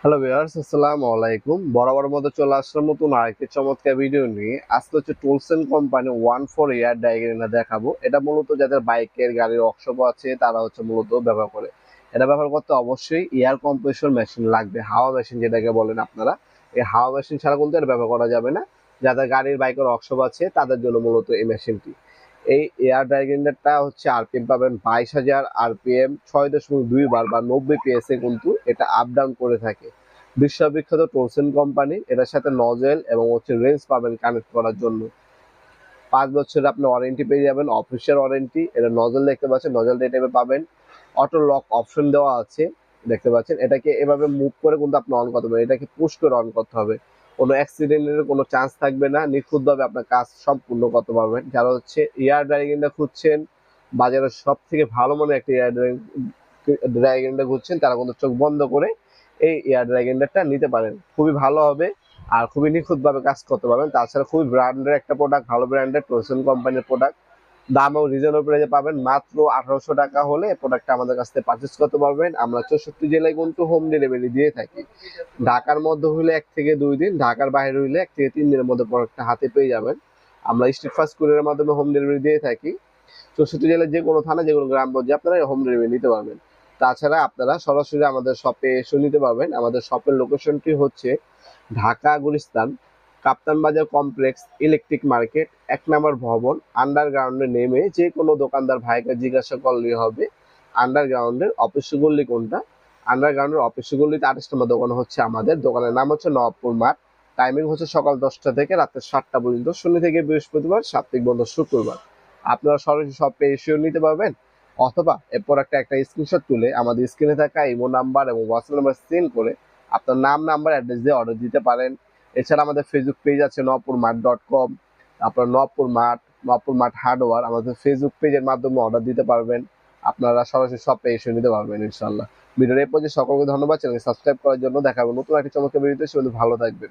Hello viewers, আসসালামু আলাইকুম। বরাবর মতো চলে আসলাম নতুন আরেকটি চমৎকার ভিডিও নিয়ে। আজকে হচ্ছে টুলসেন কোম্পানি 1 এয়ার ডায়াগ্রামটা দেখাবো। এটা মূলত যাদের বাইকের গাড়ির ওয়ার্কশপ আছে তারা হচ্ছে মূলত ব্যবহার করে। এটা ব্যবহার করতে অবশ্যই এয়ার কম্প্রেসর মেশিন লাগবে, হাওয়া মেশিন যেটাকে বলেন আপনারা। এই হাওয়া মেশিন ছাড়া কিন্তু এটা ব্যবহার করা যাবে না। যাদের গাড়ির বাইকের ওয়ার্কশপ আছে তাদের জন্য মূলত এই মেশিনটি। এই এয়ার ড্রাই গ্রাইন্ডারটা হচ্ছে আরপিএম পাবেন 22,000 আরপিএম, 6.2 বার বা 90 পিএসএ কিন্তু এটা আপ ডাউন করে থাকে। বিশ্ববিখ্যাত টলসেন কোম্পানি। এটার সাথে নজেল এবং হচ্ছে রেঞ্জ পাবেন কানেক্ট করার জন্য। 5 বছরের আপনি ওয়ারেন্টি পেয়ে যাবেন, অফিসিয়াল ওয়ারেন্টি। এটা নজেল দেখতে পাচ্ছেন, নজেল এই টাইপের পাবেন। অটো লক অপশন দেওয়া আছে দেখতে পাচ্ছেন। এটাকে এভাবে মুভ করে কিন্তু আপনি অন করতে পারবেন, এটাকে পুশ করে অন করতে হবে। কোনো অ্যাক্সিডেন্টের কোনো চান্স থাকবে না, নিখুঁতভাবে আপনার কাজ সম্পূর্ণ করতে পারবেন। যারা হচ্ছে এয়ার ড্রাইভিংটা খুঁজছেন, বাজারের সব থেকে ভালো মানের একটা এয়ার ড্রাইভিংটা খুঁজছেন, তারা কিন্তু চোখ বন্ধ করে এই এয়ার ড্রাইভিংটা নিতে পারেন। খুবই ভালো হবে আর খুবই নিখুঁতভাবে কাজ করতে পারবেন। তাছাড়া খুবই ব্র্যান্ডের একটা প্রোডাক্ট, ভালো ব্র্যান্ডের টলসেন কোম্পানির প্রোডাক্ট। দামও রিজনেবল প্রাইসে পাবেন, মাত্র 1800 টাকা হলে প্রোডাক্টটা আমাদের কাছ থেকে পারচেস করতে পারবেন। আমরা 64 জেলায় কিন্তু হোম ডেলিভারি দিয়ে থাকি। ঢাকার মধ্যে হইলে 1 থেকে 2 দিন, ঢাকার বাইরে হইলে 1 থেকে 3 দিনের মধ্যে প্রোডাক্টটা হাতে পেয়ে যাবেন। আমরা স্ট্রিট ফাস্ট কুরিয়ারের মাধ্যমে হোম ডেলিভারি দিয়ে থাকি। 64 জেলার যে কোনো থানা, যে কোনো গ্রাম পর্যায়ে আপনারা হোম ডেলিভারি নিতে পারবেন। তাছাড়া আপনারা সরাসরি আমাদের শপে এসে নিতে পারবেন। আমাদের শপের লোকেশনটি হচ্ছে ঢাকা গুলিস্তান, কাপ্তান বাজার কমপ্লেক্স, ইলেকট্রিক মার্কেট, 1 নম্বর ভবন। আন্ডারগ্রাউন্ডে নেমে যে কোনো দোকানদার ভাইকে জিজ্ঞাসা করলেই হবে আন্ডারগ্রাউন্ডের অফিস গল্লি কোনটা। আন্ডারগ্রাউন্ডের অফিস গল্লিতে 28 নম্বর দোকান হচ্ছে আমাদের। দোকানের নাম হচ্ছে নবাবপুর মাঠ। টাইমিং হচ্ছে সকাল 10টা থেকে রাতের 7টা পর্যন্ত, শনি থেকে বৃহস্পতিবার, সাপ্তাহিক বন্ধ শুক্রবার। আপনারা সরাসরি শপে এসেও নিতে পারবেন, অথবা এরপর একটা স্ক্রিনশট তুলে আমাদের স্ক্রিনে থাকা ইমো নাম্বার এবং হোয়াটসঅ্যাপ নাম্বার সেন্ড করে আপনার নাম, নাম্বার, অ্যাড্রেস দিয়ে অর্ডার দিতে পারেন। এছাড়া আমাদের ফেসবুক পেজ আছে নবপুরমাঠ.com, আপনার নবপুর মাঠ হার্ডওয়্যার। আমাদের ফেসবুক পেজের মাধ্যমে অর্ডার দিতে পারবেন। আপনারা সরাসরি শপে এসে নিতে পারবেন ইনশাল্লাহ। ভিডিওর এই পর্যায়ে সকলকে ধন্যবাদ। চ্যানেল সাবস্ক্রাইব করার জন্য। দেখা হবে নতুন একটি চমৎকার ভিডিওতে। সে ভালো থাকবেন।